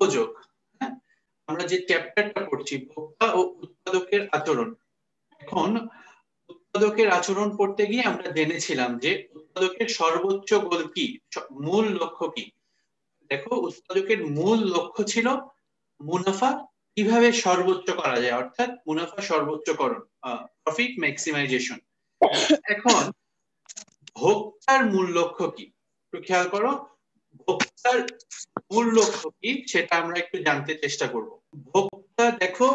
উপযোগ। হ্যাঁ, আমরা যে চ্যাপ্টারটা পড়ছি ভোক্তা ও উৎপাদকের আচরণ। এখন উৎপাদকের আচরণ পড়তে গিয়ে আমরা জেনেছিলাম যে উৎপাদকের সর্বোচ্চ গোল কি, মূল লক্ষ্য কি। দেখো, উৎপাদকের মূল লক্ষ্য ছিল মুনাফা কিভাবে সর্বোচ্চ করা যায়, অর্থাৎ মুনাফা সর্বোচ্চকরণ, প্রফিট ম্যাক্সিমাইজেশন। এখন ভোক্তার মূল লক্ষ্য কি, একটু খেয়াল করো। ভোক্তার মূল লক্ষ্য কি সেটা আমরা একটু জানতে চেষ্টা করব। ভোক্তা দেখো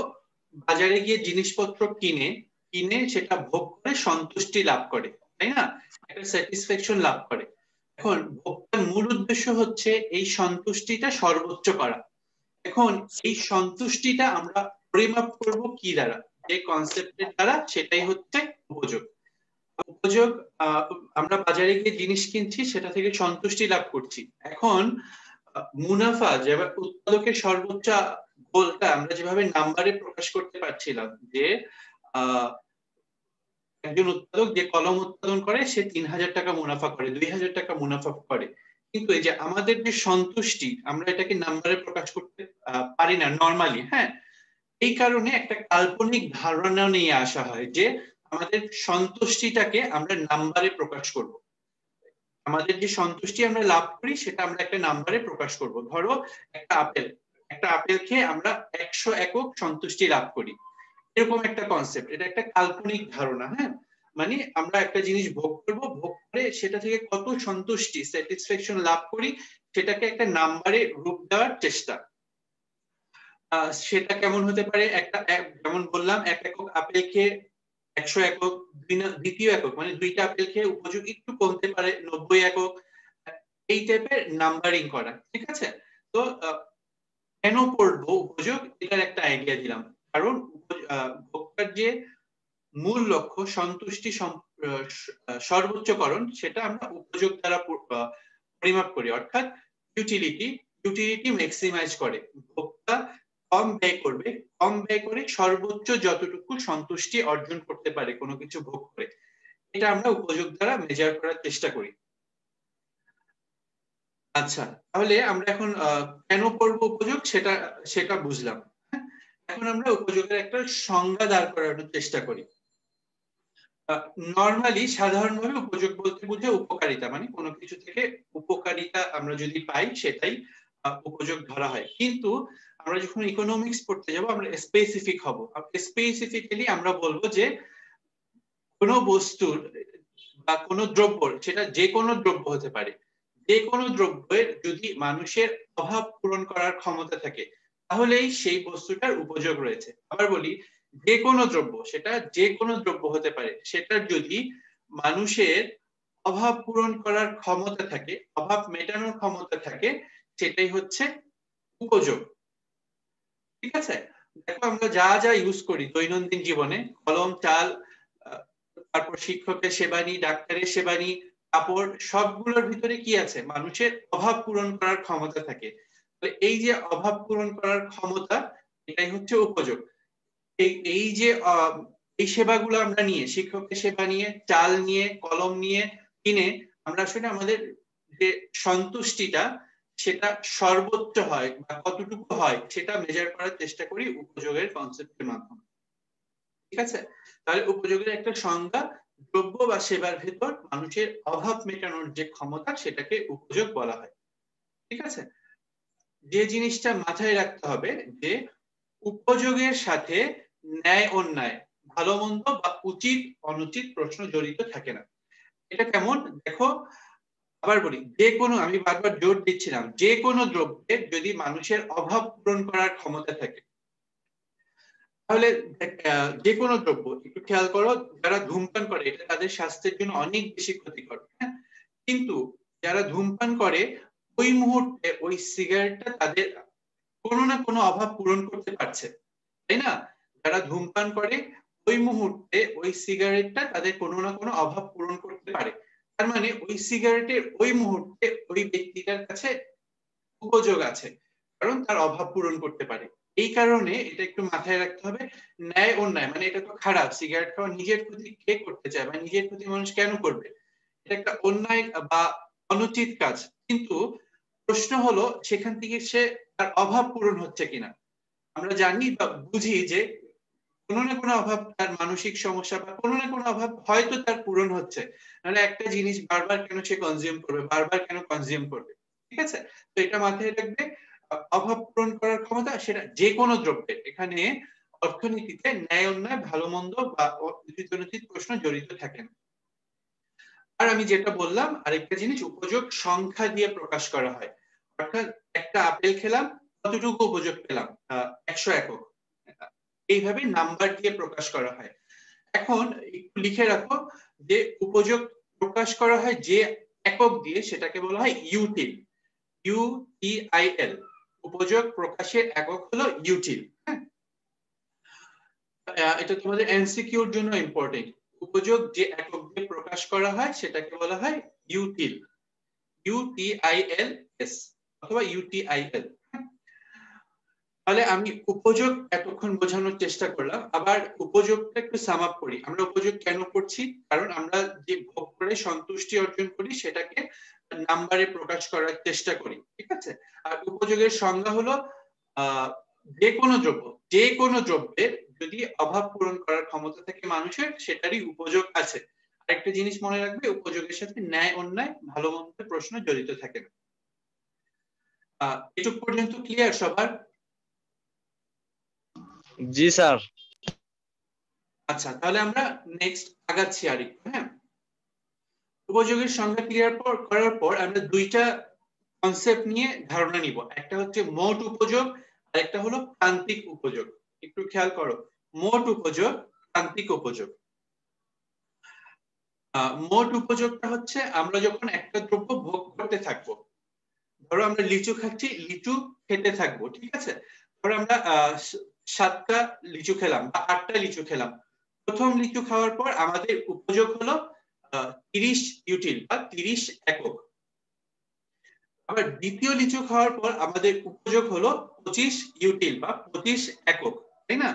বাজারে গিয়ে জিনিসপত্র কিনে কিনে সেটা ভোগ করে সন্তুষ্টি লাভ করে, তাই না? একটা স্যাটিসফ্যাকশন লাভ করে। এখন ভোক্তার মূল উদ্দেশ্য হচ্ছে এই সন্তুষ্টিটা সর্বোচ্চ করা। এখন এই সন্তুষ্টিটা আমরা পরিমাপ করব কি দ্বারা, যে কনসেপ্টের দ্বারা, সেটাই হচ্ছে উপযোগ। উপযোগ, আমরা বাজারে গিয়ে জিনিস কিনছি, সেটা থেকে সন্তুষ্টি লাভ করছি। এখন মুনাফা যেভাবে উৎপাদকের সর্বোচ্চ গোলটা আমরা যেভাবে নাম্বারে প্রকাশ করতে পারছিলাম, যে একজন উৎপাদক যে কলম উৎপাদন করে সে ৩,০০০ টাকা মুনাফা করে, ২,০০০ টাকা মুনাফা করে, কিন্তু এই যে আমাদের যে সন্তুষ্টি, আমরা এটাকে নাম্বারে প্রকাশ করতে পারি না নরমালি। হ্যাঁ, এই কারণে একটা কাল্পনিক ধারণা নিয়ে আসা হয় যে আমাদের সন্তুষ্টিটাকে আমরা নাম্বারে প্রকাশ করব। আমাদের যে সন্তুষ্টি আমরা লাভ করি সেটা আমরা একটা নাম্বারে প্রকাশ করব। ধরো একটা আপেল খেয়ে আমরা ১০০ একক সন্তুষ্টি লাভ করি, এরকম একটা কনসেপ্ট। এটা একটা কাল্পনিক ধারণা। হ্যাঁ, মানে আমরা একটা জিনিস ভোগ করব, ভোগ করে সেটা থেকে কত সন্তুষ্টি, স্যাটিসফ্যাকশন লাভ করি, সেটাকে একটা নাম্বারে রূপ দেওয়ার চেষ্টা। সেটা কেমন হতে পারে, যেমন বললাম ১ একক আপেল খেয়ে ১০০ একক, দ্বিতীয় একক মানে ২টা আপেল খেয়ে উপযোগ একটু কমতে পারে ৯০ একক, এই টাইপের নাম্বারিং করা। ঠিক আছে? তো কেন পড়বো উপযোগ, এটার একটা আইডিয়া দিলাম। কারণ ভোক্তার যে মূল লক্ষ্য সন্তুষ্টি সর্বোচ্চকরণ, সেটা আমরা উপযোগ দ্বারা পরিমাপ করি, অর্থাৎ ইউটিলিটি ম্যাক্সিমাইজ করে। ভোক্তা কম ব্যয় করে সর্বোচ্চ যতটুকু সন্তুষ্টি অর্জন করতে পারে কোনো কিছু ভোগ করে, এটা আমরা উপযোগ দ্বারা মেজার করার চেষ্টা করি। আচ্ছা, তাহলে আমরা এখন কেন পড়বো উপযোগ সেটা সেটা বুঝলাম। এখন আমরা উপযোগের একটা সংজ্ঞা দাঁড় করানোর চেষ্টা করি। নরমালি সাধারণভাবে উপযোগ বলতে বুঝে উপকারিতা, মানে কোনো কিছু থেকে উপকারিতা আমরা যদি পাই সেটাই উপযোগ ধরা হয়। কিন্তু আমরা যখন ইকোনমিক্স পড়তে যাব আমরা স্পেসিফিক হব। স্পেসিফিক্যালি আমরা বলবো যে কোনো বস্তুর বা কোনো দ্রব্য, সেটা যে কোনো দ্রব্য হতে পারে, যে কোনো দ্রব্যের যদি মানুষের অভাব পূরণ করার ক্ষমতা থাকে তাহলেই সেই বস্তুটার উপযোগ রয়েছে। আবার বলি, যে কোনো দ্রব্য, সেটা যে কোনো দ্রব্য হতে পারে, সেটার যদি মানুষের অভাব পূরণ করার ক্ষমতা থাকে, অভাব মেটানোর ক্ষমতা থাকে, সেটাই হচ্ছে উপযোগ। ঠিক আছে? দেখো, আমরা যা যা ইউজ করি দৈনন্দিন জীবনে, কলম, চাল, তারপর শিক্ষকের সেবা নিই, ডাক্তারের সেবা নিই, কাপড়, সবগুলোর ভিতরে কি আছে, মানুষের অভাব পূরণ করার ক্ষমতা থাকে। এই যে অভাব পূরণ করার ক্ষমতা, এটাই হচ্ছে উপযোগ। এই যে এই সেবাগুলো আমরা নিয়ে, শিক্ষকের সেবা নিয়ে, চাল নিয়ে, কলম নিয়ে কিনে আমরা আসলে আমাদের যে সন্তুষ্টিটা সেটা সর্বোচ্চ হয় বা কতটুকু হয় সেটা মেজার করার চেষ্টা করি উপযোগের কনসেপ্টের মাধ্যমে। ঠিক আছে? তাহলে উপযোগের একটা সংজ্ঞা, দ্রব্য বা সেবার ভেতর মানুষের অভাব মেটানোর যে ক্ষমতা সেটাকে উপযোগ বলা হয়। ঠিক আছে? যে জিনিসটা মাথায় রাখতে হবে যে উপযোগের সাথে ন্যায় অন্যায়, ভালো মন্দ বা উচিত অনুচিত প্রশ্ন জড়িত থাকে না। এটা কেমন দেখো, আবার বলি, যে কোনো, আমি বারবার জোর দিচ্ছিলাম, যে কোনো দ্রব্যের যদি মানুষের অভাব পূরণ করার ক্ষমতা থাকে, তাহলে যে কোনো দ্রব্য, একটু খেয়াল করো, যারা ধূমপান করে এটা তাদের স্বাস্থ্যের জন্য অনেক বেশি ক্ষতিকর। হ্যাঁ, কিন্তু যারা ধূমপান করে ওই মুহূর্তে ওই সিগারেটটা তাদের কোনো না কোনো অভাব পূরণ করতে পারছে, তাই না? যারা ধূমপান করে ওই মুহূর্তে ওই সিগারেটটা তাদের কোনো না কোনো অভাব পূরণ করতে পারে। তার মানে ওই সিগারেটের ওই মুহূর্তে ওই ব্যক্তিটার কাছে উপযোগ আছে, কারণ তার অভাব পূরণ করতে পারে। এই কারণে এটা একটু মাথায় রাখতে হবে, ন্যায় অন্যায় মানে এটা তো খারাপ, সিগারেট খাওয়া নিজের ক্ষতি কে করতে চায় বা নিজের ক্ষতি মানুষ কেন করবে, এটা একটা অন্যায় বা অনুচিত কাজ। কিন্তু প্রশ্ন হলো সেখান থেকে সে তার অভাব পূরণ হচ্ছে কিনা। আমরা জানি বা বুঝি যে কোনো না কোনো অভাব, তার মানসিক সমস্যা বা কোনো না কোনো অভাব হয়তো তার পূরণ হচ্ছে, নাহলে একটা জিনিস বারবার কেন সে কনজিউম করবে, বারবার কেন কনজিউম করবে। ঠিক আছে, তো এটা মাথায় রাখবে। অভাব পূরণ করার ক্ষমতা সেটা যে কোনো দ্রব্যের। এখানে অর্থনীতিতে ন্যায় অন্যায় ভালো মন্দ বা অতীত প্রশ্ন জড়িত থাকে না। আর আমি যেটা বললাম আরেকটা জিনিস, উপযোগ সংখ্যা দিয়ে প্রকাশ করা হয়। অর্থাৎ একটা আপেল খেলাম, কতটুকু উপযোগ পেলাম, 100 একক, এইভাবে নাম্বার দিয়ে প্রকাশ করা হয়। এখন একটু লিখে রাখো যে উপযোগ প্রকাশ করা হয় যে একক দিয়ে, সেটাকে বলা হয় ইউটিল। ইউটিআইএল, উপযোগ প্রকাশের একক হলো ইউটিল। এটা তোমাদের এমসিকিউর জন্য ইম্পর্টেন্ট। উপযোগ যে একক দিয়ে প্রকাশ করা হয় সেটাকে বলা হয় ইউটিল, ইউটিআইএলএস অথবা ইউটিআইএল। তাহলে আমি উপযোগ এতক্ষণ বোঝানোর চেষ্টা করলাম। আবার উপযোগটা একটু সাম আপ করি। আমরা উপযোগ কেন করছি? কারণ আমরা যে ভোগ করে সন্তুষ্টি অর্জন করি সেটাকে নাম্বারে প্রকাশ করার চেষ্টা করি। ঠিক আছে, আর উপযোগের সংজ্ঞা হলো যে কোনো দ্রব্যের যদি অভাব পূরণ করার ক্ষমতা থাকে মানুষের, সেটারই উপযোগ আছে। আরেকটা জিনিস মনে রাখবে, উপযোগের সাথে ন্যায় অন্যায় ভালো মন্দের প্রশ্ন জড়িত থাকে না। এটুক পর্যন্ত ক্লিয়ার সবার? জি স্যার। আচ্ছা, তাহলে আমরা নেক্সট আগাচ্ছি আরেকটু। হ্যাঁ, উপযোগের সংজ্ঞা ক্লিয়ার করার পর আমরা দুইটা কনসেপ্ট নিয়ে ধারণা নিব। একটা হচ্ছে মোট উপযোগ, আর একটা হলো প্রান্তিক উপযোগ। একটু খেয়াল করো, মোট উপযোগ, প্রান্তিক উপযোগ। মোট উপযোগটা হচ্ছে আমরা যখন একটা দ্রব্য ভোগ করতে থাকবো। ধরো আমরা লিচু খাচ্ছি, লিচু খেতে থাকবো। ঠিক আছে, ধরো আমরা 7টা লিচু খেলাম বা 8টা লিচু খেলাম। প্রথম লিচু খাওয়ার পর আমাদের উপযোগ হলো 30 ইউটিল বা 30 একক। আবার দ্বিতীয় লিচু খাওয়ার পর আমাদের উপযোগ হলো 25 ইউটিল বা 25 একক, তাই না?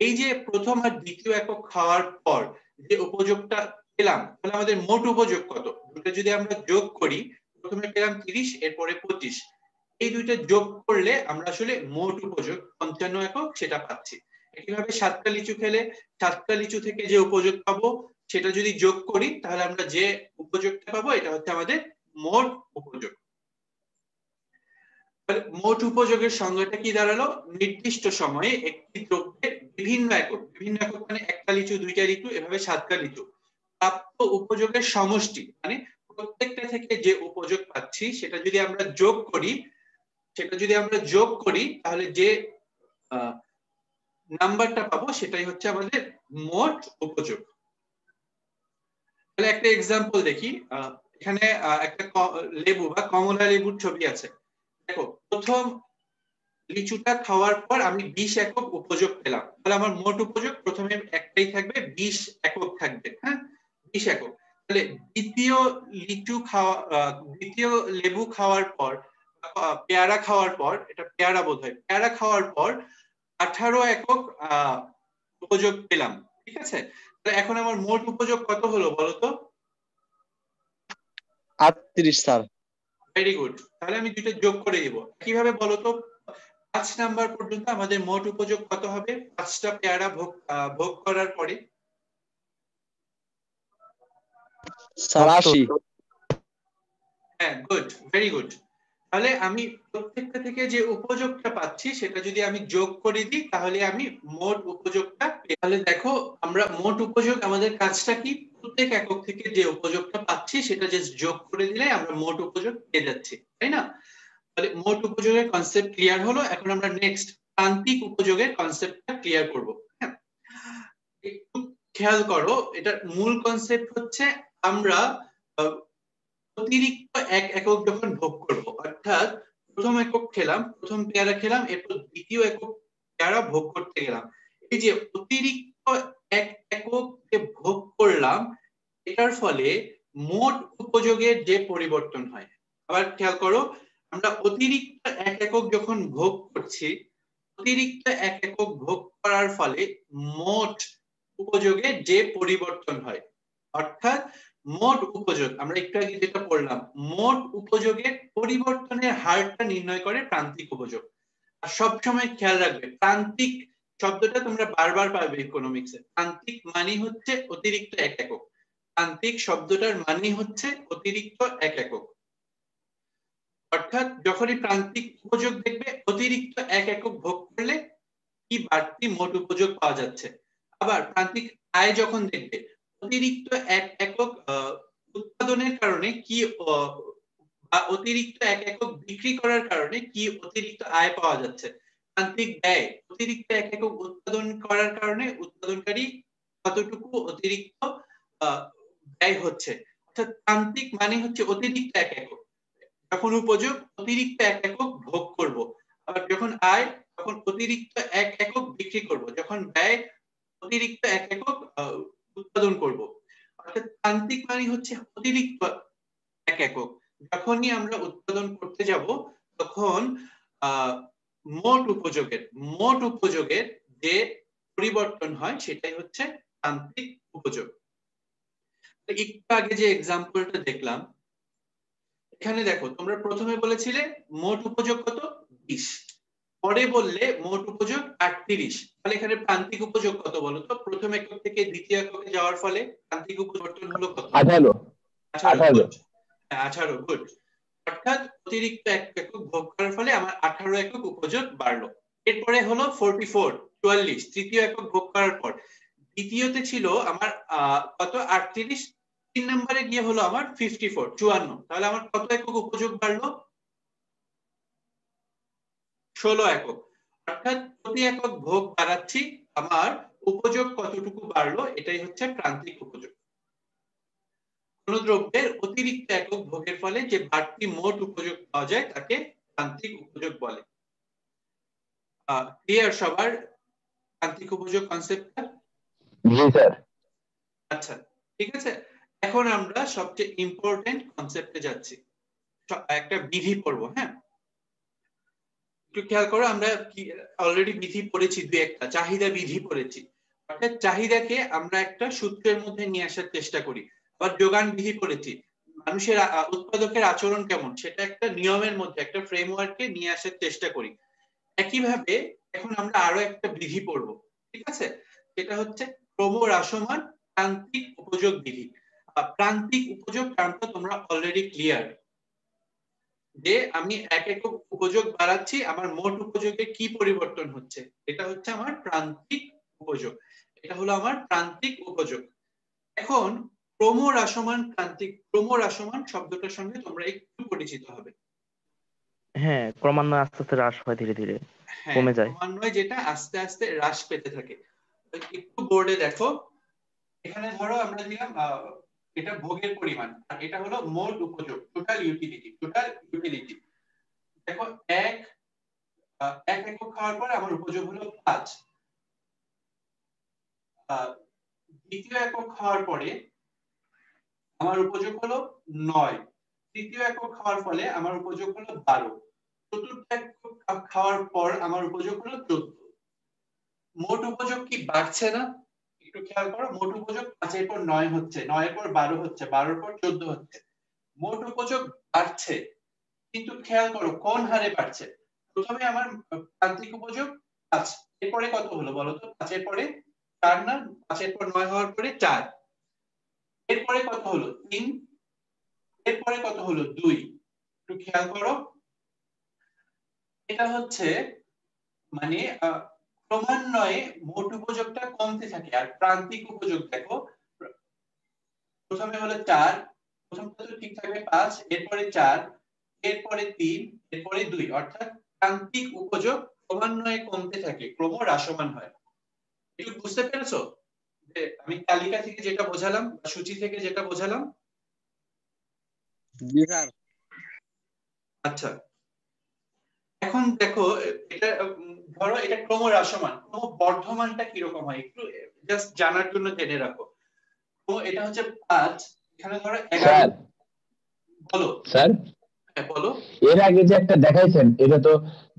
এই যে প্রথম আর দ্বিতীয় একক খাওয়ার পর যে উপযোগটা পেলাম, তাহলে আমাদের মোট উপযোগ কত? দুটো যদি আমরা যোগ করি, প্রথমে পেলাম 30, এরপরে 25, এই দুইটা যোগ করলে আমরা আসলে মোট উপযোগ 55 একক সেটা পাচ্ছি। একইভাবে 7টা লিচু খেলে 7টা লিচু থেকে যে উপযোগ পাবো সেটা যদি যোগ করি, তাহলে আমরা যে উপযোগটা পাবো এটা হচ্ছে আমাদের মোট উপযোগ। মোট উপযোগের সংজ্ঞাটা কি দাঁড়ালো? নির্দিষ্ট সময়ে একটি দ্রব্যের বিভিন্ন একক মানে একটা লিচু, দুইটা লিচু, এভাবে 7টা লিচু, প্রাপ্ত উপযোগের সমষ্টি, মানে প্রত্যেকটা থেকে যে উপযোগ পাচ্ছি সেটা যদি আমরা যোগ করি তাহলে যে নাম্বারটা পাবো সেটাই হচ্ছে আমাদের মোট উপযোগ। তাহলে একটা এক্সাম্পল দেখি। এখানে একটা লেবু বা কমলা লেবুর ছবি আছে। দেখো, প্রথম লিচুটা খাওয়ার পর আমি 20 একক উপযোগ পেলাম, তাহলে আমার মোট উপযোগ প্রথমে একটাই থাকবে, 20 একক থাকবে। হ্যাঁ, 20 একক। তাহলে দ্বিতীয় লেবু খাওয়ার পর, পেয়ারা খাওয়ার পর, এটা পেয়ারা বোধহয়, পেয়ারা খাওয়ার পর 18 একক উপযোগ পেলাম। ঠিক আছে, তাহলে এখন আমার মোট উপযোগ কত হলো বলতো? 38 স্যার। ভেরি গুড, তাহলে আমি দুইটা যোগ করে দিব। কিভাবে বলতো? 5 নাম্বার পর্যন্ত আমাদের মোট উপযোগ কত হবে 5টা পেয়ারা ভোগ করার পরে? স্যার 80। হ্যাঁ, গুড, ভেরি গুড। তাহলে আমি প্রত্যেকটা থেকে যে উপযোগটা পাচ্ছি সেটা যদি আমি যোগ করে দিই, তাহলে আমি মোট উপযোগটা তাহলে দেখো, আমরা মোট উপযোগ আমাদের কাজটা কি? প্রত্যেক একক থেকে যে উপযোগটা পাচ্ছি সেটা জাস্ট যোগ করে দিলে আমরা মোট উপযোগ পেয়ে যাচ্ছি, তাই না? তাহলে মোট উপযোগের কনসেপ্ট ক্লিয়ার হলো। এখন আমরা নেক্সট প্রান্তিক উপযোগের কনসেপ্টটা ক্লিয়ার করব। হ্যাঁ, একটু খেয়াল করো, এটার মূল কনসেপ্ট হচ্ছে আমরা অতিরিক্ত এক একক যখন ভোগ করব, অর্থাৎ প্রথম একক খেলাম, প্রথম পেয়ারা খেলাম, এরপর দ্বিতীয় একক পেয়ারা ভোগ করতে গেলাম, এই যে অতিরিক্ত এক একক যে ভোগ করলাম, এটার ফলে মোট উপযোগের যে পরিবর্তন হয়। আবার খেয়াল করো, আমরা অতিরিক্ত এক একক যখন ভোগ করছি, অতিরিক্ত এক একক ভোগ করার ফলে মোট উপযোগের যে পরিবর্তন হয়, অর্থাৎ মোট উপযোগ আমরা একটু আগে যেটা পড়লাম, মোট উপযোগের পরিবর্তনের হারটা নির্ণয় করে প্রান্তিক উপযোগ। আর সবসময় খেয়াল রাখবে প্রান্তিক শব্দটা তোমরা বারবার পাবে ইকোনমিক্সে। প্রান্তিক মানে হচ্ছে অতিরিক্ত এক একক। প্রান্তিক শব্দটার মানে হচ্ছে অতিরিক্ত এক একক। অর্থাৎ যখনই প্রান্তিক উপযোগ দেখবে অতিরিক্ত এক একক ভোগ করলে কি বাড়তি মোট উপযোগ পাওয়া যাচ্ছে। আবার প্রান্তিক আয় যখন দেখবে অতিরিক্ত এক একক উৎপাদনের কারণে কি অতিরিক্ত এক একক বিক্রি করার কারণে কি অতিরিক্ত আয় পাওয়া যাচ্ছে। প্রান্তিক ব্যয় অতিরিক্ত এক একক উৎপাদন করার কারণে উৎপাদনকারী কতটুকু অতিরিক্ত ব্যয় হচ্ছে। অর্থাৎ প্রান্তিক মানে হচ্ছে অতিরিক্ত এক একক। যখন উপযোগ অতিরিক্ত এক একক ভোগ করব, আবার যখন আয় তখন অতিরিক্ত এক একক বিক্রি করব, যখন ব্যয় অতিরিক্ত এক একক উৎপাদন করব। অর্থাৎ প্রান্তিক মানে হচ্ছে অতিরিক্ত এক একক। যখনই আমরা উৎপাদন করতে যাব তখন মোট উপযোগের যে পরিবর্তন হয় সেটাই হচ্ছে প্রান্তিক উপযোগ। একটু আগে যে এক্সাম্পলটা দেখলাম, এখানে দেখো তোমরা প্রথমে বলেছিলে মোট উপযোগ কত 20, পরে বললে মোট উপযোগ 38। তাহলে এখানে প্রান্তিক উপযোগ কত বলো তো? প্রথম একক থেকে দ্বিতীয় এককে যাওয়ার ফলে প্রান্তিক পরিবর্তন হলো কত? 18 গুড। অর্থাৎ অতিরিক্ত এক একক ভোগ করার ফলে আমার 18 একক উপযোগ বাড়লো। এরপরে হলো 44 তৃতীয় একক ভোগ করার পর। দ্বিতীয়তে ছিল আমার কত 38, 3 নম্বরে গিয়ে হলো আমার 54। তাহলে আমার কত একক উপযোগ বাড়লো? 16 একক। অর্থাৎ প্রতি একক ভোগ বাড়াচ্ছি, আমার উপযোগ কতটুকু বাড়লো এটাই হচ্ছে প্রান্তিক উপযোগ। কোন দ্রব্যের অতিরিক্ত একক ভোগের ফলে যে বাড়তি মোট উপযোগ পাওয়া যায় তাকে প্রান্তিক উপযোগ বলে। ক্লিয়ার সবার প্রান্তিক উপযোগ কনসেপ্টটা? জি স্যার। আচ্ছা ঠিক আছে, এখন আমরা সবচেয়ে ইম্পর্টেন্ট কনসেপ্টে যাচ্ছি, একটা বিধি পড়বো। হ্যাঁ একটু খেয়াল করো, আমরা অলরেডি বিধি পড়েছি, দুই একটা চাহিদা বিধি পড়েছি। অর্থাৎ চাহিদাকে আমরা একটা সূত্রের মধ্যে নিয়ে আসার চেষ্টা করি। আবার যোগান বিধি পড়েছি, মানুষের উৎপাদকের আচরণ কেমন সেটা একটা নিয়মের মধ্যে একটা ফ্রেমওয়ার্কে নিয়ে আসার চেষ্টা করি। একইভাবে এখন আমরা আরো একটা বিধি পড়বো, ঠিক আছে? সেটা হচ্ছে ক্রমহ্রাসমান প্রান্তিক উপযোগ বিধি। প্রান্তিক উপযোগ টার্মটা তোমরা অলরেডি ক্লিয়ার, যে আমি এক একক উপযোগ বাড়াচ্ছি, আমার মোট উপযোগে কি পরিবর্তন হচ্ছে, এটা হচ্ছে আমার প্রান্তিক উপযোগ। এটা হলো আমার প্রান্তিক উপযোগ। এখন ক্রমহ্রাসমান প্রান্তিক, ক্রমহ্রাসমান শব্দটার সঙ্গে তোমরা একটু পরিচিত হবে। হ্যাঁ, ক্রমান্বয়ে আস্তে আস্তে হ্রাস হয়, ধীরে ধীরে কমে যায়। ক্রমান্বয়ে যেটা আস্তে আস্তে হ্রাস পেতে থাকে। একটু বোর্ডে দেখো, এখানে ধরো আমরা দিলাম এটা ভোগের পরিমাণ, আর এটা হলো মোট উপযোগ, টোটাল ইউটিলিটি। দেখো এক একক খাওয়ার পরে আমার উপযোগ হলো 5, দ্বিতীয় একক খাওয়ার পরে আমার উপযোগ হলো 9, তৃতীয় একক খাওয়ার ফলে আমার উপযোগ হলো 12, চতুর্থ একক খাওয়ার পর আমার উপযোগ হলো 14। মোট উপযোগ কি বাড়ছে না? একটু খেয়াল করো, মোট উপযোগ 5 এর পর 9 হচ্ছে, 9 এর পর 12 হচ্ছে, 12 এর পর 14 হচ্ছে। মোট উপযোগ বাড়ছে, কিন্তু খেয়াল করো কোন হারে বাড়ছে। প্রথমে আমার প্রান্তিক উপযোগ 5, এরপরে কত হলো বলো তো? 5 এর পরে 4 না, 5 এর পর 9 হওয়ার পরে 4, এরপরে কত হলো 3, এরপরে কত হলো 2। একটু খেয়াল করো, এটা হচ্ছে মানে ক্রমান্বয়ে মোট উপযোগটা কমতে থাকে। আর প্রান্তিক উপযোগ দেখো, প্রথমে হলো 4, প্রথমটা তো ঠিক থাকবে 5, এরপরে 4, এরপরে 3, এরপরে 2। অর্থাৎ প্রান্তিক উপযোগ ক্রমান্বয়ে কমতে থাকে, ক্রমহ্রাসমান হয়। একটু বুঝতে পেরেছো যে আমি তালিকা থেকে যেটা বোঝালাম, সূচি থেকে যেটা বোঝালাম? জি স্যার। আচ্ছা এখন দেখো, এটা ধরো এটা ক্রমহ্রাসমান, ক্রমবর্ধমানটা কিরকম হয় একটু জাস্ট জানার জন্য জেনে রাখো। তো এটা হচ্ছে 5, এখানে ধরো 11। বলো স্যার, হ্যাঁ বলো। এর আগে যে একটা দেখাইছেন, এটা তো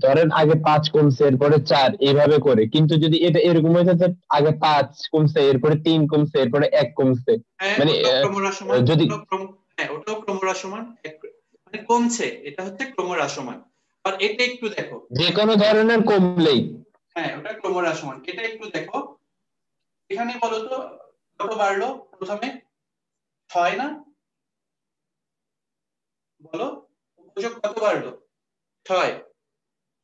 ধরেন আগে 5 কমছে এরপরে 4 এইভাবে করে, কিন্তু যদি এটা এরকম হয়েছে যে আগে 5 কমছে এরপরে 3 কমছে এরপরে 1 কমছে, হ্যাঁ মানে ওটাও ক্রমহ্রাসমান, যদি হ্যাঁ ওটাও ক্রমহ্রাসমান, মানে কমছে, এটা হচ্ছে ক্রমহ্রাসমান। আর এটা একটু দেখো, যে কোনো ধরনের কমলেই, হ্যাঁ ওটা ক্রমহ্রাসমান, এটা একটু দেখো এখানে বলো তো কত বাড়লো প্রথমে, 6 না? বলো, উপযোগ কত বাড়লো? 6।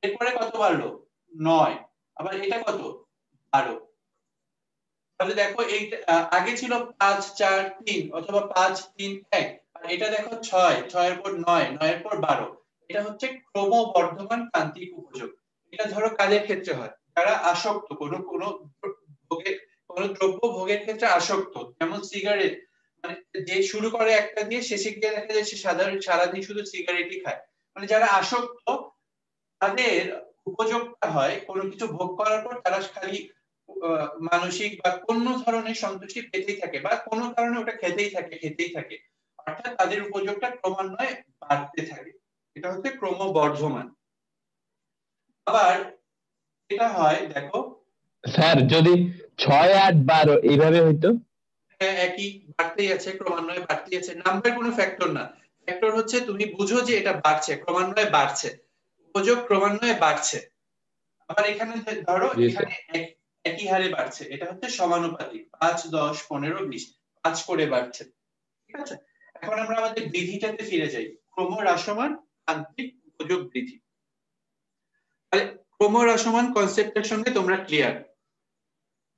এরপরে কত বাড়লো? 9। আবার এটা কত? 12। তাহলে দেখো এই আগে ছিল 5 4 3 অথবা 5 3 1, আর এটা দেখো 6, 6 এর পর 9, 9 এর পর 12। এটা হচ্ছে ক্রমবর্ধমান প্রান্তিক উপযোগ। এটা ধরো কাজের ক্ষেত্রে হয়, যারা আসক্ত কোনো ভোগের, কোনো দ্রব্য ভোগের ক্ষেত্রে আসক্ত, যেমন সিগারেট, মানে যে শুরু করে একটা দিয়ে শেষে গিয়ে দেখা যায় সে সারাদিন শুধু সিগারেটই খায়। মানে যারা আসক্ত তাদের উপযোগটা হয় কোনো কিছু ভোগ করার পর তারা খালি মানসিক বা কোনো ধরনের সন্তুষ্টি পেতেই থাকে, বা কোনো কারণে ওটা খেতেই থাকে, অর্থাৎ তাদের উপযোগটা ক্রমান্বয়ে বাড়তে থাকে। এটা হচ্ছে ক্রমবর্ধমান। আবার এটা হয় দেখো, স্যার যদি 6 8 12 এইভাবে হইতো। হ্যাঁ একই, বাড়তেই আছে, ক্রমান্বয়ে বাড়তেই আছে, নাম্বার কোনো ফ্যাক্টর না। ফ্যাক্টর হচ্ছে তুমি বুঝো যে এটা বাড়ছে, ক্রমান্বয়ে বাড়ছে, উপযোগ ক্রমান্বয়ে বাড়ছে। আবার এখানে ধরো জি স্যার। এখানে একই হারে বাড়ছে, এটা হচ্ছে সমানুপাতিক, 5 10 15 20, 5 করে বাড়ছে। ঠিক আছে, এখন আমরা আমাদের বৃদ্ধিটাতে ফিরে যাই, ক্রমহ্রাসমান প্রান্তিক উপযোগ বৃদ্ধি। তাহলে ক্রমহ্রাসমান কনসেপ্টের সঙ্গে তোমরা ক্লিয়ার,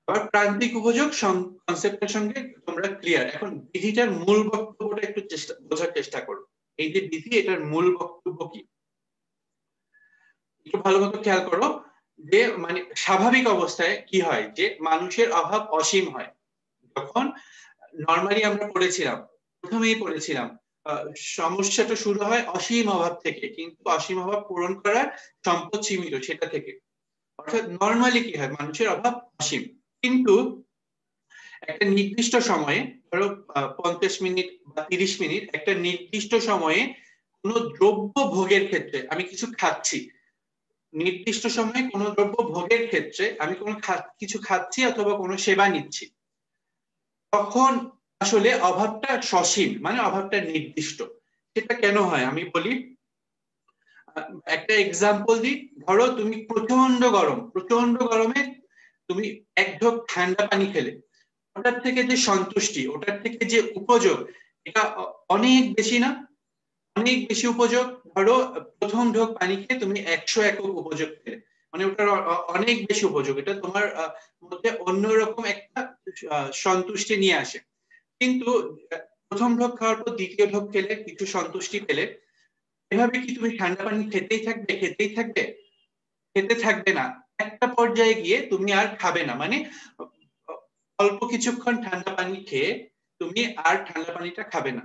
আবার প্রান্তিক উপযোগ কনসেপ্টের সঙ্গে তোমরা ক্লিয়ার। এখন বিধিটার মূল বক্তব্যটা একটু বোঝার চেষ্টা করো, এই যে বিধি এটার মূল বক্তব্য কি একটু ভালো মতো খেয়াল করো। যে মানে স্বাভাবিক অবস্থায় কি হয়, যে মানুষের অভাব অসীম হয়। যখন নর্মালি আমরা প্রথমেই পড়েছিলাম সমস্যাটা শুরু হয় অসীম অভাব থেকে, কিন্তু অসীম অভাব পূরণ করার সম্পদ সীমিত সেটা থেকে। অর্থাৎ নর্মালি কি হয়, মানুষের অভাব অসীম, কিন্তু একটা নির্দিষ্ট সময়ে, ধরো 50 মিনিট বা 30 মিনিট, একটা নির্দিষ্ট সময়ে কোনো দ্রব্য ভোগের ক্ষেত্রে আমি কিছু খাচ্ছি, নির্দিষ্ট সময়ে কোনো দ্রব্য ভোগের ক্ষেত্রে আমি কোনো কিছু খাচ্ছি অথবা কোনো সেবা নিচ্ছি, তখন আসলে অভাবটা সসীম, মানে অভাবটা নির্দিষ্ট। সেটা কেন হয় আমি বলি, একটা এক্সাম্পল দিই। ধরো তুমি প্রচন্ড গরমে তুমি এক ঢোক ঠান্ডা পানি খেলে, ওটার থেকে যে সন্তুষ্টি, ওটার থেকে যে উপযোগ, এটা অনেক বেশি না? অনেক বেশি উপযোগ। ধরো প্রথম ঢোক পানি খেয়ে তুমি 100 একক উপযোগ পেলে, মানে ওটার অনেক বেশি উপযোগ, এটা তোমার মধ্যে অন্যরকম একটা সন্তুষ্টি নিয়ে আসে। কিন্তু প্রথম ঢোক খাওয়ার পর দ্বিতীয় ঢোক খেলে কিছু সন্তুষ্টি পেলে, এভাবে কি তুমি ঠান্ডা পানি খেতে থাকবে না। একটা পর্যায়ে গিয়ে তুমি আর খাবে না, মানে অল্প কিছুক্ষণ ঠান্ডা পানি খেয়ে তুমি আর ঠান্ডা পানিটা খাবে না।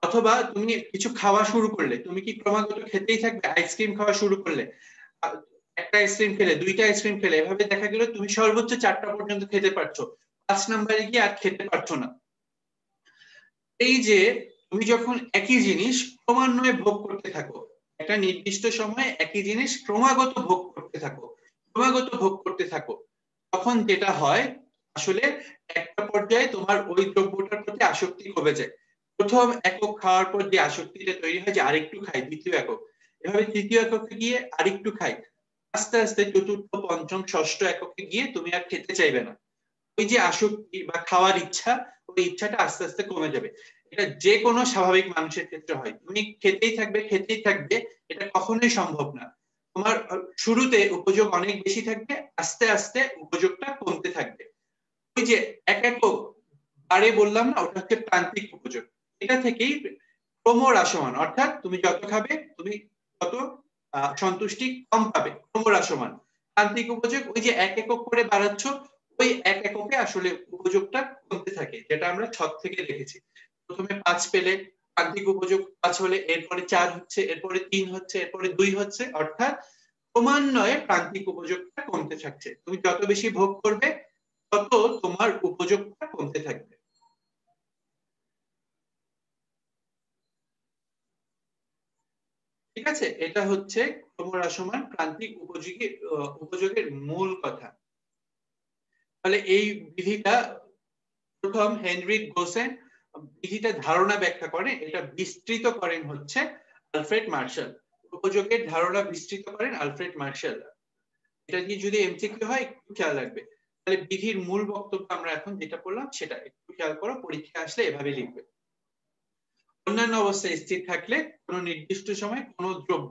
অথবা তুমি কিছু খাওয়া শুরু করলে, তুমি কি ক্রমাগত খেতেই থাকবে? আইসক্রিম খাওয়া শুরু করলে, একটা আইসক্রিম খেলে, দুইটা আইসক্রিম খেলে, এভাবে দেখা গেল তুমি সর্বোচ্চ 4টা পর্যন্ত খেতে পারছো, 5 নম্বরে গিয়ে আর খেতে পারছো না। এই যে তুমি যখন একই জিনিস ক্রমান্বয়ে ভোগ করতে থাকো, একটা নির্দিষ্ট সময়ে একই জিনিস ক্রমাগত ভোগ করতে থাকো, তখন যেটা হয় আসলে একটা পর্যায়ে তোমার ওই দ্রব্যটার প্রতি আসক্তি কমে যায়। প্রথম একক খাওয়ার পর যে আসক্তিটা তৈরি হয় যে আরেকটু খাই, দ্বিতীয় একক, এভাবে তৃতীয় এককে গিয়ে আরেকটু খাই, আস্তে আস্তে চতুর্থ পঞ্চম ষষ্ঠ এককে গিয়ে তুমি আর খেতে চাইবে না। ওই যে আসক্তি বা খাওয়ার ইচ্ছা, ওই ইচ্ছাটা আস্তে আস্তে কমে যাবে। এটা যে কোনো স্বাভাবিক মানুষের ক্ষেত্রে হয়, তুমি খেতেই থাকবে, এটা কখনোই সম্ভব না। তোমার শুরুতে উপযোগ অনেক বেশি থাকবে, আস্তে আস্তে উপযোগটা কমতে থাকবে। ওই যে এক একক বারে বললাম না, ওটা হচ্ছে প্রান্তিক উপযোগ। এটা থেকেই ক্রমহ্রাসমান, অর্থাৎ তুমি যত খাবে তুমি তত সন্তুষ্টি কম পাবে, ক্রমহ্রাসমান। প্রান্তিক উপযোগ ওই যে এক একক করে বাড়াচ্ছ, ওই এক এককে আসলে উপযোগটা কমতে থাকে, যেটা আমরা ছক থেকে দেখেছি। প্রথমে 5 পেলে, প্রান্তিক উপযোগ 5 হলে এরপরে 4 হচ্ছে, এরপরে 3 হচ্ছে, এরপরে 2 হচ্ছে, অর্থাৎ ক্রমান্বয়ে প্রান্তিক উপযোগটা কমতে থাকছে। তুমি যত বেশি ভোগ করবে তত তোমার উপযোগটা কমতে থাকবে। ঠিক আছে, এটা হচ্ছে ক্রমহ্রাসমান প্রান্তিক উপযোগের মূল কথা। তাহলে এই বিধিটা প্রথম হেনরিক গোসেন বিধিটা ধারণা ব্যাখ্যা করেন, এটা বিস্তৃত করেন হচ্ছে আলফ্রেড মার্শাল। উপযোগের ধারণা বিস্তৃত করেন আলফ্রেড মার্শাল। এটা দিয়ে যদি এমসিকিউ হয় একটু খেয়াল রাখবে। তাহলে বিধির মূল বক্তব্য আমরা এখন যেটা পড়লাম সেটা একটু খেয়াল করো, পরীক্ষা আসলে এভাবে লিখবে। অন্যান্য অবস্থায় স্থির থাকলে কোনো নির্দিষ্ট সময় কোনো দ্রব্য,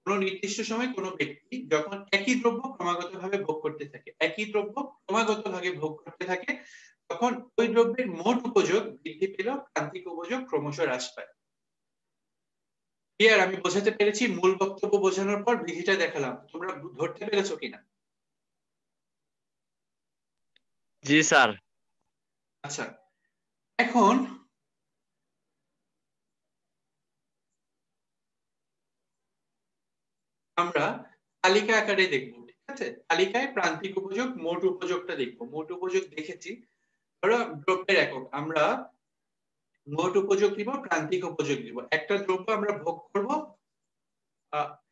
কোনো নির্দিষ্ট সময় কোনো ব্যক্তি যখন একই দ্রব্য ক্রমাগতভাবে ভোগ করতে থাকে, একই দ্রব্য ক্রমাগতভাবে ভোগ করতে থাকে, তখন ওই দ্রব্যের মোট উপযোগ বৃদ্ধি পেলেও প্রান্তিক উপযোগ ক্রমশ হ্রাস পায়। ক্লিয়ার? আমি বোঝাতে পেরেছি? মূল বক্তব্য বোঝানোর পর বিধিটা দেখালাম, তোমরা ধরতে পেরেছো কিনা? জি স্যার। আচ্ছা, এখন আমরা তালিকা আকারে দেখবো, ঠিক আছে? তালিকায় প্রান্তিক উপযোগ মোট উপযোগটা দেখবো। মোট উপযোগ দেখেছি, ধরো দ্রব্যের একক, আমরা মোট উপযোগ নিব, প্রান্তিক উপযোগ নিব। একটা দ্রব্য আমরা ভোগ করব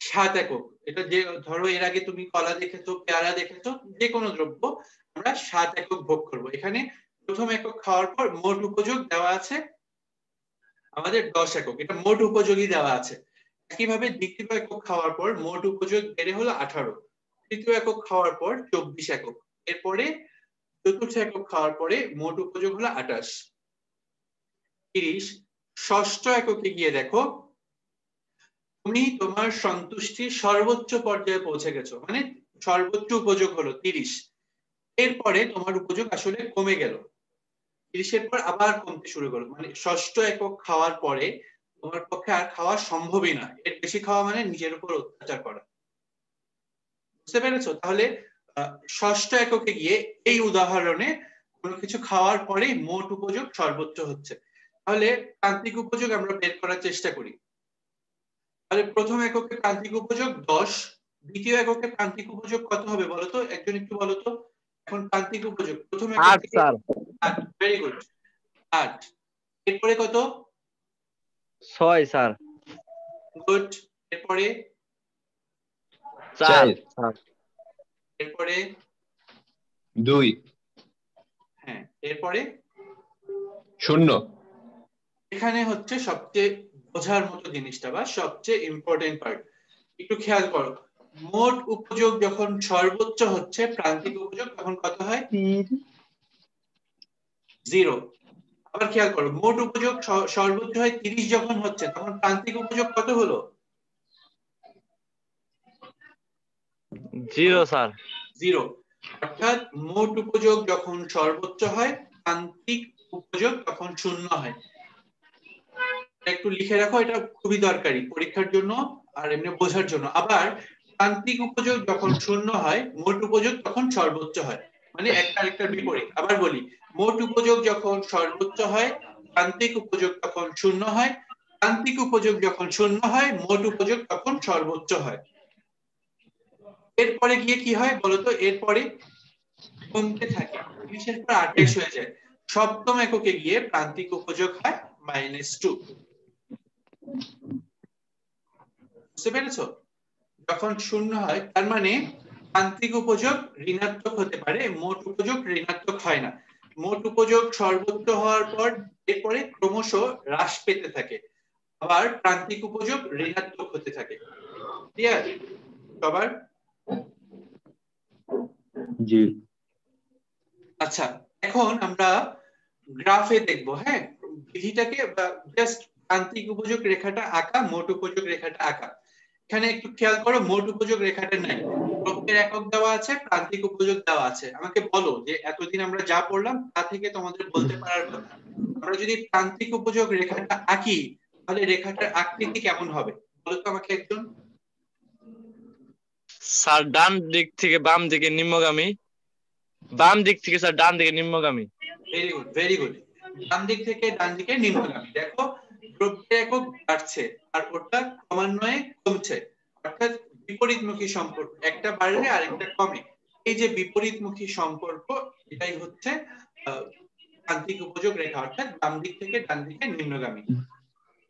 7 একক। এটা যে ধরো এর আগে তুমি কলা দেখেছো, পেয়ারা দেখেছো, যে কোনো দ্রব্য আমরা 7 একক ভোগ করব। এখানে প্রথম একক খাওয়ার পর মোট উপযোগ দেওয়া আছে আমাদের 10 একক, এটা মোট উপযোগী দেওয়া আছে। একইভাবে দ্বিতীয় একক খাওয়ার পর মোট উপযোগ বেড়ে হলো 18, তৃতীয় একক খাওয়ার পর 24 একক, এরপরে চতুর্থ একক খাওয়ার পরে মোট উপযোগ হলো 28, 30। ষষ্ঠ এককে গিয়ে দেখো তুমি তোমার সন্তুষ্টির সর্বোচ্চ পর্যায়ে পৌঁছে গেছো, মানে সর্বোচ্চ উপযোগ হলো 30। এরপরে তোমার উপযোগ আসলে কমে গেল, 30-এর পর আবার কমতে শুরু করলো, মানে ষষ্ঠ একক খাওয়ার পরে তোমার পক্ষে আর খাওয়া সম্ভবই না। এর বেশি খাওয়া মানে নিজের উপর অত্যাচার করা। বুঝতে পেরেছো? তাহলে ষষ্ঠ এককে গিয়ে এই উদাহরণে কোনো কিছু খাওয়ার পরে মোট উপযোগ সর্বোচ্চ হচ্ছে। তাহলে প্রান্তিক উপযোগ আমরা বের করার চেষ্টা করি। তাহলে প্রথম এককে প্রান্তিক উপযোগ 10, দ্বিতীয় এককে প্রান্তিক উপযোগ কত হবে বলতো? একজন একটু বলতো। এখন প্রান্তিক উপযোগ প্রথম একক 8 থেকে স্যার। 8, very good, 8। এরপরে কত? 6 স্যার। গুড। এরপরে 4 স্যার। এরপরে 2, হ্যাঁ, এরপরে 0। এখানে হচ্ছে সবচেয়ে বোঝার মতো জিনিসটা বা সবচেয়ে ইম্পর্টেন্ট পার্ট, একটু খেয়াল করো। মোট উপযোগ যখন সর্বোচ্চ হচ্ছে প্রান্তিক উপযোগ তখন কত হয়? 0। আবার খেয়াল করো, মোট উপযোগ সর্বোচ্চ হয় 30 যখন হচ্ছে তখন প্রান্তিক উপযোগ কত হলো? 0 স্যার। 0। অর্থাৎ মোট উপযোগ যখন সর্বোচ্চ হয় প্রান্তিক উপযোগ তখন 0 হয়। একটু লিখে রাখো, এটা খুবই দরকারি পরীক্ষার জন্য আর এমনি বোঝার জন্য। আবার প্রান্তিক উপযোগ যখন 0 হয় মোট উপযোগ তখন সর্বোচ্চ হয়, মানে একটা আরেকটার বিপরীত। আবার বলি, মোট উপযোগ যখন সর্বোচ্চ হয় প্রান্তিক উপযোগ তখন 0 হয়, প্রান্তিক উপযোগ যখন 0 হয় মোট উপযোগ তখন সর্বোচ্চ হয়। এরপরে গিয়ে কি হয় বলতো? এরপরে কমতে থাকে, 30-এর পর 28 হয়ে যায়। সপ্তম এককে গিয়ে প্রান্তিক উপযোগ হয় -2। বুঝতে পেরেছো? যখন 0 হয় তার মানে প্রান্তিক উপযোগ ঋণাত্মক হতে পারে, মোট উপযোগ ঋণাত্মক হয় না। মোট উপযোগ সর্বোচ্চ হওয়ার পর এরপরে ক্রমশ হ্রাস পেতে থাকে, আবার প্রান্তিক উপযোগ ঋণাত্মক হতে থাকে। ক্লিয়ার সবার? জি। আচ্ছা, এখন আমরা গ্রাফে দেখব। হ্যাঁ, বিধিটাকে জাস্ট প্রান্তিক উপযোগ রেখাটা আঁকা, মোট উপযোগ রেখাটা আঁকা। এখানে একটু খেয়াল করো, মোট উপযোগ রেখাটা নাই, দ্রব্যের একক দেওয়া আছে, প্রান্তিক উপযোগ দেওয়া আছে। আমাকে বলো যে এতদিন আমরা যা পড়লাম তা থেকে তোমাদের বলতে পারার কথা, আমরা যদি প্রান্তিক উপযোগ রেখাটা আঁকি তাহলে রেখাটার আকৃতি কেমন হবে বলো তো আমাকে একজন। স্যার ডান দিক থেকে বাম দিকে নিম্নগামী, বাম দিক থেকে স্যার ডান দিকে নিম্নগামী। Very good, very good. বাম দিক থেকে ডান দিকে নিম্নগামী। দেখো দ্রব্যের একক বাড়ছে আর ওটা ক্রমান্বয়ে কমছে, অর্থাৎ বিপরীতমুখী সম্পর্ক, একটা বাড়লে আরেকটা কমে। এই যে বিপরীতমুখী সম্পর্ক, এটাই হচ্ছে প্রান্তিক উপযোগ রেখা, অর্থাৎ বাম দিক থেকে ডান দিকে নিম্নগামী।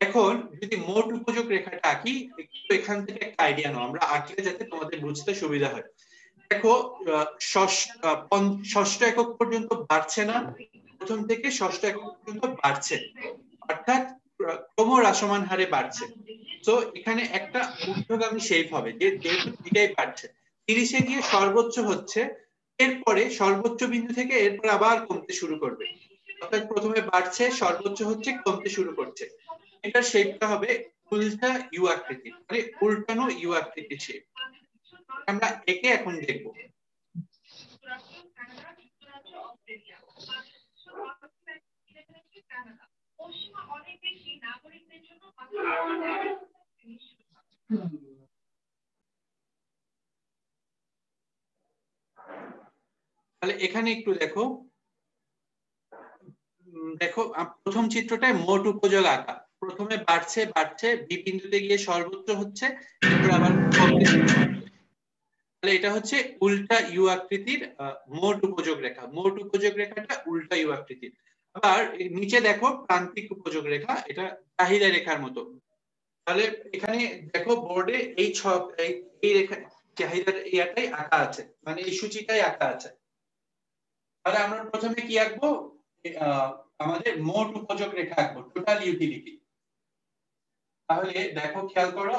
এখন যদি মোট উপযোগ রেখাটা আঁকি, একটু এখান থেকে একটা আইডিয়া নাও, আমরা আঁকলে যাতে তোমাদের বুঝতে সুবিধা হয়। দেখো ষষ্ঠ একক পর্যন্ত বাড়ছে না, প্রথম থেকে ষষ্ঠ একক পর্যন্ত বাড়ছে, অর্থাৎ ক্রমহ্রাসমান হারে বাড়ছে। তো এখানে একটা ঊর্ধ্বগামী শেপ হবে, যেহেতু দুইটাই বাড়ছে। 30-এ গিয়ে সর্বোচ্চ হচ্ছে, এরপরে সর্বোচ্চ বিন্দু থেকে এরপর আবার কমতে শুরু করবে, অর্থাৎ প্রথমে বাড়ছে, সর্বোচ্চ হচ্ছে, কমতে শুরু করছে। এটার শেপটা হবে উল্টা ইউ আকৃতির, মানে উল্টানো ইউ আকৃতির শেপ। আমরা একে এখন দেখব। তাহলে এখানে একটু দেখো, দেখো প্রথম চিত্রটায় মোট উপযোগ আঁকা, প্রথমে বাড়ছে বাড়ছে, বি বিন্দুতে গিয়ে সর্বোচ্চ হচ্ছে, এরপর আবার কমতে শুরু করছে। তাহলে এটা হচ্ছে উল্টা ইউ আকৃতির মোট উপযোগ রেখা। মোট উপযোগ রেখাটা উল্টা ইউ আকৃতির। আবার নিচে দেখো প্রান্তিক উপযোগ রেখা, এটা চাহিদা রেখার মতো। তাহলে এখানে দেখো বোর্ডে এই রেখা চাহিদার ইয়াটাই আঁকা আছে, মানে এই সূচিটাই আঁকা আছে। তাহলে আমরা প্রথমে কি আঁকবো, আমাদের মোট উপযোগ রেখা আঁকবো, টোটাল ইউটিলিটি। তাহলে দেখো খেয়াল করো,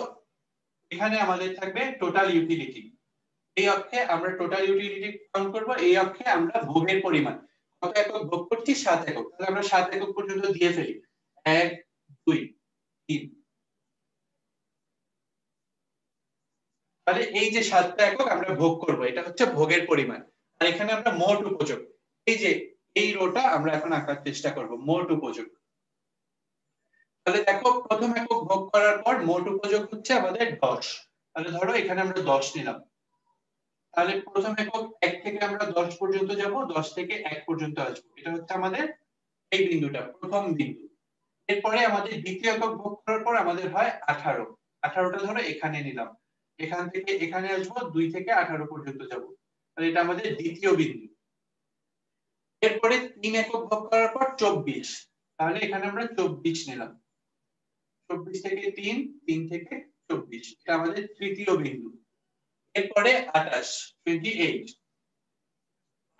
এখানে আমাদের থাকবে টোটাল ইউটিলিটি। এই অক্ষে আমরা টোটাল ইউটিলিটি কাউন্ট করব, এই অক্ষে আমরা ভোগের পরিমাণ কত একক ভোগ করছি, 7 একক। তাহলে আমরা 7 একক পর্যন্ত দিয়ে ফেলি, 1 2 3। তাহলে এই যে 7টা একক আমরা ভোগ করব, এটা হচ্ছে ভোগের পরিমাণ। আর এখানে আমরা মোট উপযোগ, এই যে এই রোটা আমরা এখন আঁকার চেষ্টা করব, মোট উপযোগ। তাহলে দেখো প্রথম একক ভোগ করার পর মোট উপযোগ হচ্ছে আমাদের 10। তাহলে ধরো এখানে আমরা 10 নিলাম। তাহলে প্রথম একক 1 থেকে আমরা 10 পর্যন্ত যাব, 10 থেকে 1 পর্যন্ত আসবো, এটা হচ্ছে আমাদের এই বিন্দুটা, প্রথম বিন্দু। এরপরে আমাদের দ্বিতীয় একক ভোগ করার পর আমাদের হয় 18। 18টা ধরো এখানে নিলাম, এখান থেকে এখানে আসবো, 2 থেকে 18 পর্যন্ত যাব, তাহলে এটা আমাদের দ্বিতীয় বিন্দু। এরপরে 3 একক ভোগ করার পর 24, তাহলে এখানে আমরা 24 নিলাম, 24 থেকে 3, 3 থেকে 24, এটা আমাদের তৃতীয় বিন্দু। এরপরে 28 28,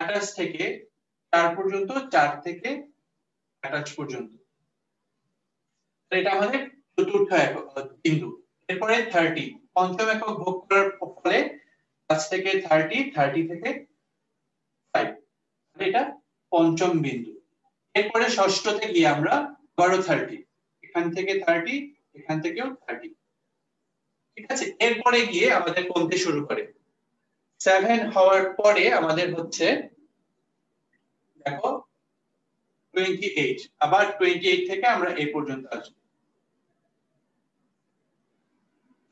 28 থেকে 4 পর্যন্ত, 4 থেকে 28 পর্যন্ত, এটা আমাদের চতুর্থ একক বিন্দু। এরপরে 30, পঞ্চম একক ভোগ করার ফলে 5 থেকে 30, 30 থেকে 5, এটা পঞ্চম বিন্দু। এরপরে ষষ্ঠতে গিয়ে আমরা 30, এখান থেকে 30, এখান থেকেও 30, ঠিক আছে। এরপরে গিয়ে আমাদের কমতে শুরু করে, 7 হওয়ার পরে আমাদের হচ্ছে দেখো 28, আবার 28 থেকে আমরা এই পর্যন্ত আসবো।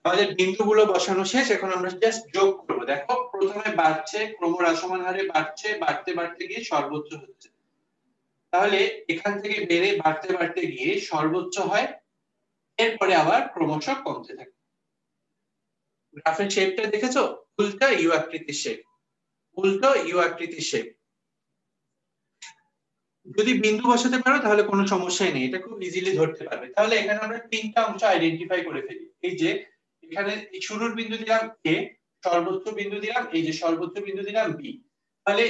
আমাদের বিন্দুগুলো বসানো শেষ, এখন আমরা জাস্ট যোগ করব। দেখো প্রথমে বাড়ছে, ক্রমহ্রাসমান হারে বাড়ছে, বাড়তে বাড়তে গিয়ে সর্বোচ্চ হচ্ছে। তাহলে এখান থেকে বেড়ে বাড়তে বাড়তে গিয়ে সর্বোচ্চ হয়, এরপরে আবার ক্রমশ কমতে থাকে। গ্রাফের শেপটা দেখেছো, উল্টা ইউ আকৃতির শেপ, উল্টো ইউ আকৃতির শেপ। যদি বিন্দু বসাতে পারো তাহলে কোনো সমস্যাই নেই, এটা খুব ইজিলি ধরতে পারবে। তাহলে এখানে আমরা তিনটা অংশ আইডেন্টিফাই করে ফেলি। এই যে এখানে শুরুর বিন্দু দিলাম এ, সর্বোচ্চ বিন্দু দিলাম, এই যে সর্বোচ্চ বিন্দু দিলাম বি। তাহলে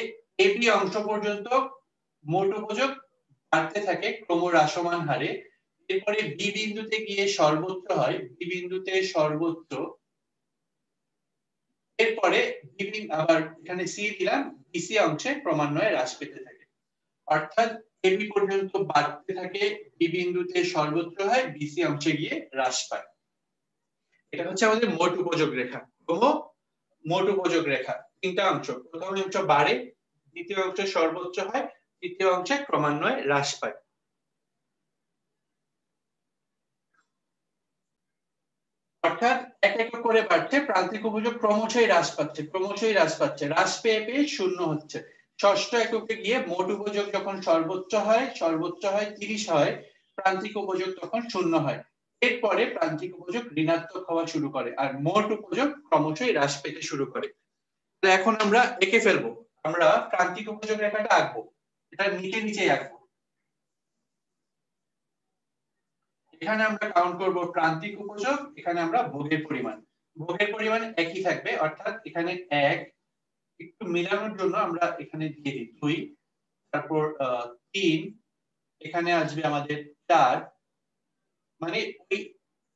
এ বি অংশ পর্যন্ত মোট উপযোগ বাড়তে থাকে ক্রমহ্রাসমান হারে। এরপরে বি বিন্দুতে গিয়ে সর্বোচ্চ হয়, বি বিন্দুতে সর্বোচ্চ, এরপরে আবার এখানে সি দিলাম, বিসি অংশে ক্রমান্বয়ে হ্রাস পেতে থাকে। অর্থাৎ এবি পর্যন্ত বাড়তে থাকে, বি বিন্দুতে সর্বোচ্চ হয়, বিসি অংশে গিয়ে হ্রাস পায়। এটা হচ্ছে আমাদের মোট উপযোগ রেখা, মোট উপযোগ রেখা। তিনটা অংশ, প্রথম অংশ বাড়ে, দ্বিতীয় অংশে সর্বোচ্চ হয়, তৃতীয় অংশে ক্রমান্বয়ে হ্রাস পায়। অর্থাৎ এক এক করে বাড়ছে, প্রান্তিক উপযোগ ক্রমশই হ্রাস পাচ্ছে, ক্রমশই হ্রাস পাচ্ছে, হ্রাস পেয়ে পেয়ে শূন্য হচ্ছে। ষষ্ঠ এককে গিয়ে মোট উপযোগ যখন সর্বোচ্চ হয়, সর্বোচ্চ হয় 30 হয়, প্রান্তিক উপযোগ তখন শূন্য হয়। এরপরে প্রান্তিক উপযোগ ঋণাত্মক হওয়া শুরু করে, আর মোট উপযোগ ক্রমশই হ্রাস পেতে শুরু করে। তো এখন আমরা এঁকে ফেলবো, আমরা প্রান্তিক উপযোগ রেখাটা আঁকবো, এটা নিচে নিচে আঁকবো। এখানে আমরা কাউন্ট করব প্রান্তিক উপযোগ, এখানে আমরা ভোগের পরিমাণ। ভোগের পরিমাণ একই থাকবে, অর্থাৎ এখানে 1, একটু মিলানোর জন্য আমরা এখানে দিয়ে দিই 2, তারপর 3, এখানে আসবে আমাদের 4, মানে ওই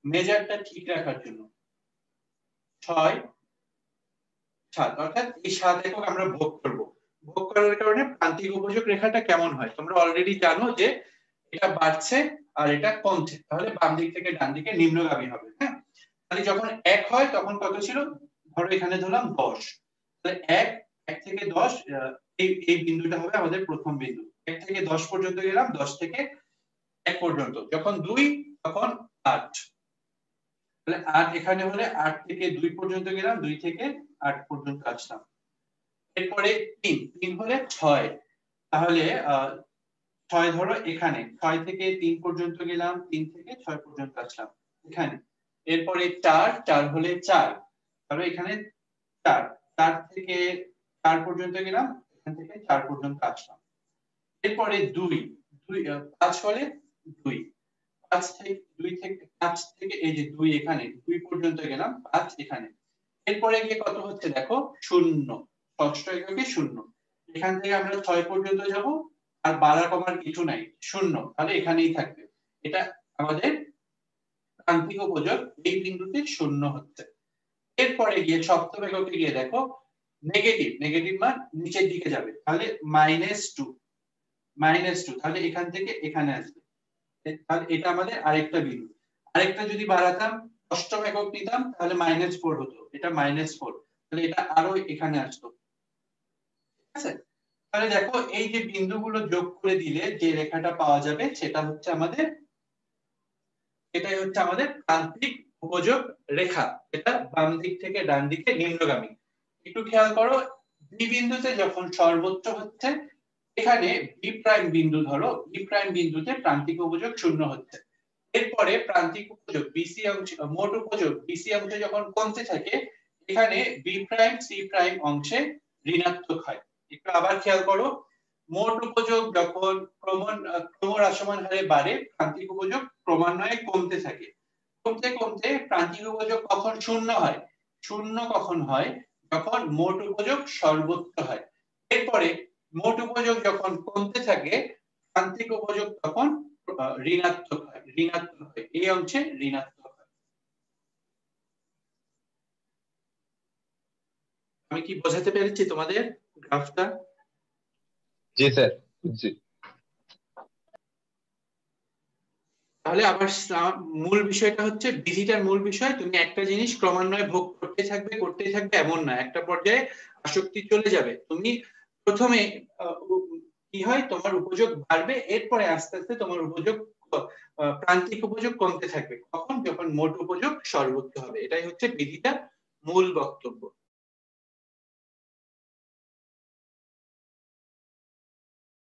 মেজারটা ঠিক রাখার জন্য 6, 7, অর্থাৎ এই 7 একক আমরা ভোগ করব। ভোগ করার কারণে প্রান্তিক উপযোগ রেখাটা কেমন হয় তোমরা অলরেডি জানো যে এটা বাড়ছে আর এটা কমছে, তাহলে বাম দিক থেকে ডান দিকে নিম্নগামী হবে। হ্যাঁ, তাহলে যখন 1 হয় তখন কত ছিল, ধরো এখানে ধরলাম 10, তাহলে 1 থেকে 10, এই বিন্দুটা হবে আমাদের প্রথম বিন্দু। 1 থেকে 10 পর্যন্ত গেলাম, 10 থেকে 1 পর্যন্ত। যখন 2 তখন 8, তাহলে 8 এখানে হলে 8 থেকে 2 পর্যন্ত গেলাম, 2 থেকে 8 পর্যন্ত আসলাম। এরপরে 3 হলে 6, তাহলে 6 ধরো এখানে 6 থেকে 3 পর্যন্ত গেলাম, 3 থেকে 6 পর্যন্ত আসলাম এখানে। এরপরে 4 হলে 4, ধরো এখানে 4 থেকে 4 পর্যন্ত গেলাম, এখান থেকে 4 পর্যন্ত আসলাম। এরপরে 5 হলে 2, 5 থেকে এই যে 2 এখানে 2 পর্যন্ত গেলাম, 5 এখানে। এরপরে গিয়ে কত হচ্ছে দেখো, 0, ষষ্ঠ এককে 0, এখান থেকে আমরা 6 পর্যন্ত যাব, আর বাড়া কমার কিছু নাই, 0, তাহলে এখানেই থাকবে। এটা আমাদের প্রান্তিক উপযোগ, এই বিন্দুতে 0 হচ্ছে। এরপরে গিয়ে সপ্তম এককে গিয়ে দেখো নেগেটিভ মান নিচের দিকে যাবে, তাহলে -2, তাহলে এখান থেকে এখানে আসবে, তাহলে এটা আমাদের আরেকটা বিন্দু। আরেকটা যদি বাড়াতাম, অষ্টম একক নিতাম, তাহলে -4 হতো, এটা -4, তাহলে এটা আরো এখানে আসতো। ঠিক আছে, তাহলে দেখো এই যে বিন্দুগুলো যোগ করে দিলে যে রেখাটা পাওয়া যাবে সেটাই হচ্ছে আমাদের প্রান্তিক উপযোগ রেখা। এটা বাম দিক থেকে ডান দিকে নিম্নগামী। একটু খেয়াল করো, বি বিন্দুতে যখন সর্বোচ্চ হচ্ছে, এখানে বি প্রাইম বিন্দু ধরো, বি প্রাইম বিন্দুতে প্রান্তিক উপযোগ 0 হচ্ছে। এরপরে প্রান্তিক উপযোগ বিসি অংশ, মোট উপযোগ বিসি অংশে যখন কমতে থাকে, এখানে বি প্রাইম সি প্রাইম অংশে ঋণাত্মক হয়। একটু আবার খেয়াল করো, মোট উপযোগ যখন ক্রমহ্রাসমান হারে বাড়ে, প্রান্তিক উপযোগ ক্রমান্বয়ে কমতে থাকে। কমতে কমতে প্রান্তিক উপযোগ কখন 0 হয়? 0 কখন হয়? যখন মোট উপযোগ সর্বোচ্চ হয়। এরপরে মোট উপযোগ যখন কমতে থাকে, প্রান্তিক উপযোগ তখন ঋণাত্মক হয়, এই অংশে ঋণাত্মক হয়। আমি কি বোঝাতে পেরেছি তোমাদের গ্রাফটা? জি স্যার, বুঝছি। তাহলে আবার মূল বিষয়টা হচ্ছে, বিধিটার মূল বিষয়, তুমি একটা জিনিস ক্রমান্বয়ে ভোগ করতে থাকবে এমন না, একটা পর্যায়ে আসক্তি চলে যাবে। তুমি প্রথমে কি হয়, তোমার উপযোগ বাড়বে, এরপরে আস্তে আস্তে তোমার উপযোগ প্রান্তিক উপযোগ কমতে থাকবে। কখন? যখন মোট উপযোগ সর্বোচ্চ হবে। এটাই হচ্ছে বিধিটার মূল বক্তব্য।